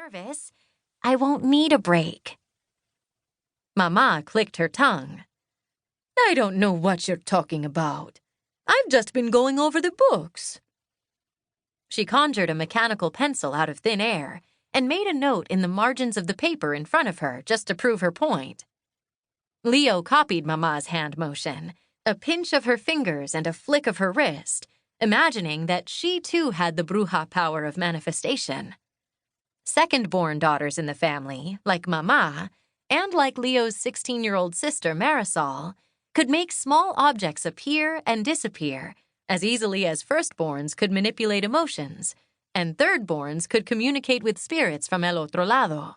nervous. I won't need a break. Mama clicked her tongue. I don't know what you're talking about. I've just been going over the books. She conjured a mechanical pencil out of thin air and made a note in the margins of the paper in front of her just to prove her point. Leo copied Mama's hand motion, a pinch of her fingers and a flick of her wrist, imagining that she too had the bruja power of manifestation. Second-born daughters in the family, like Mama, and like Leo's 16-year-old sister Marisol, could make small objects appear and disappear as easily as firstborns could manipulate emotions, and thirdborns could communicate with spirits from el otro lado.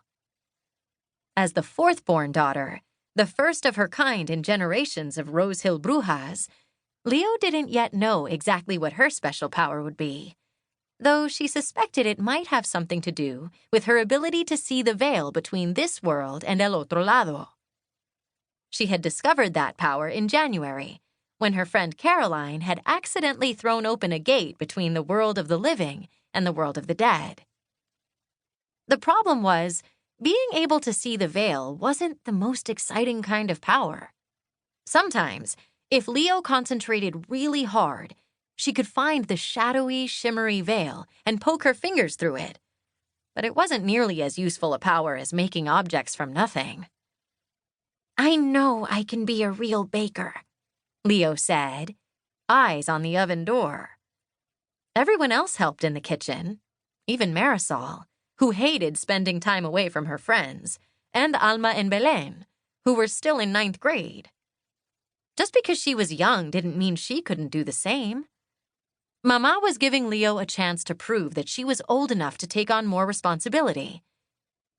As the fourth-born daughter, the first of her kind in generations of Rose Hill Brujas, Leo didn't yet know exactly what her special power would be, though she suspected it might have something to do with her ability to see the veil between this world and el otro lado. She had discovered that power in January, when her friend Caroline had accidentally thrown open a gate between the world of the living and the world of the dead. The problem was, being able to see the veil wasn't the most exciting kind of power. Sometimes, if Leo concentrated really hard, she could find the shadowy, shimmery veil and poke her fingers through it. But it wasn't nearly as useful a power as making objects from nothing. I know I can be a real baker, Leo said, eyes on the oven door. Everyone else helped in the kitchen, even Marisol, who hated spending time away from her friends, and Alma and Belén, who were still in 9th grade. Just because she was young didn't mean she couldn't do the same. Mama was giving Leo a chance to prove that she was old enough to take on more responsibility.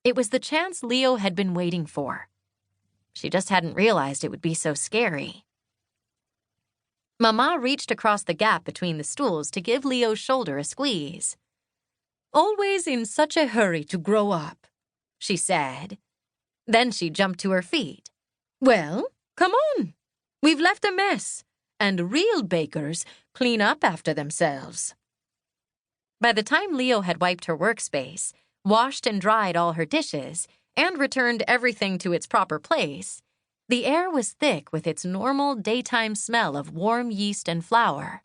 It was the chance Leo had been waiting for. She just hadn't realized it would be so scary. Mama reached across the gap between the stools to give Leo's shoulder a squeeze. Always in such a hurry to grow up, she said. Then she jumped to her feet. Well, come on. We've left a mess, and real bakers clean up after themselves. By the time Leo had wiped her workspace, washed and dried all her dishes, and returned everything to its proper place, the air was thick with its normal daytime smell of warm yeast and flour.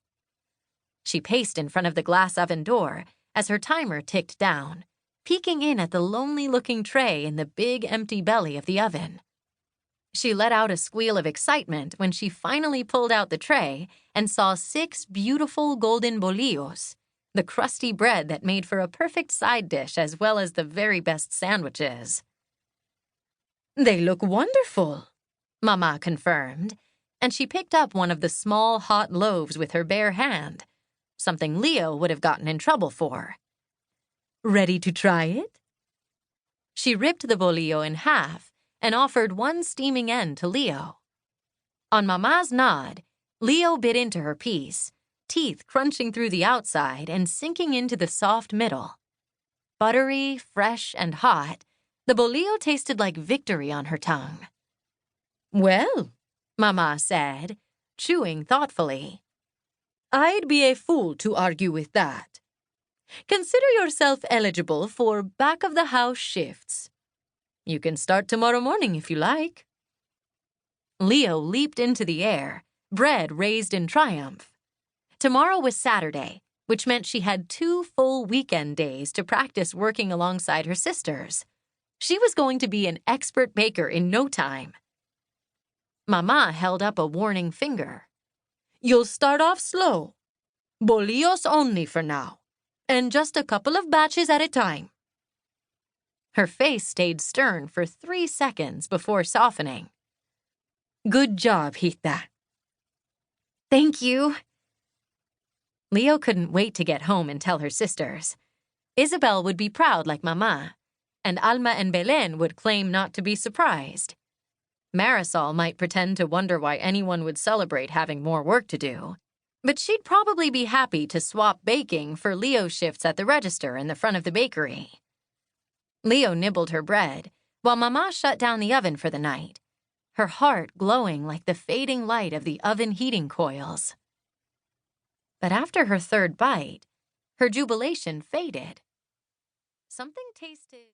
She paced in front of the glass oven door as her timer ticked down, peeking in at the lonely-looking tray in the big empty belly of the oven. She let out a squeal of excitement when she finally pulled out the tray and saw 6 beautiful golden bolillos, the crusty bread that made for a perfect side dish as well as the very best sandwiches. They look wonderful, Mama confirmed, and she picked up one of the small hot loaves with her bare hand, something Leo would have gotten in trouble for. Ready to try it? She ripped the bolillo in half and offered one steaming end to Leo. On Mama's nod, Leo bit into her piece, teeth crunching through the outside and sinking into the soft middle. Buttery, fresh, and hot, the bolillo tasted like victory on her tongue. Well, Mama said, chewing thoughtfully, I'd be a fool to argue with that. Consider yourself eligible for back-of-the-house shifts. You can start tomorrow morning if you like. Leo leaped into the air, bread raised in triumph. Tomorrow was Saturday, which meant she had 2 full weekend days to practice working alongside her sisters. She was going to be an expert baker in no time. Mama held up a warning finger. You'll start off slow. Bolillos only for now, and just a couple of batches at a time. Her face stayed stern for 3 seconds before softening. Good job, Hita. Thank you. Leo couldn't wait to get home and tell her sisters. Isabel would be proud like Mama, and Alma and Belén would claim not to be surprised. Marisol might pretend to wonder why anyone would celebrate having more work to do, but she'd probably be happy to swap baking for Leo's shifts at the register in the front of the bakery. Leo nibbled her bread, while Mama shut down the oven for the night, her heart glowing like the fading light of the oven heating coils. But after her third bite, her jubilation faded. Something tasted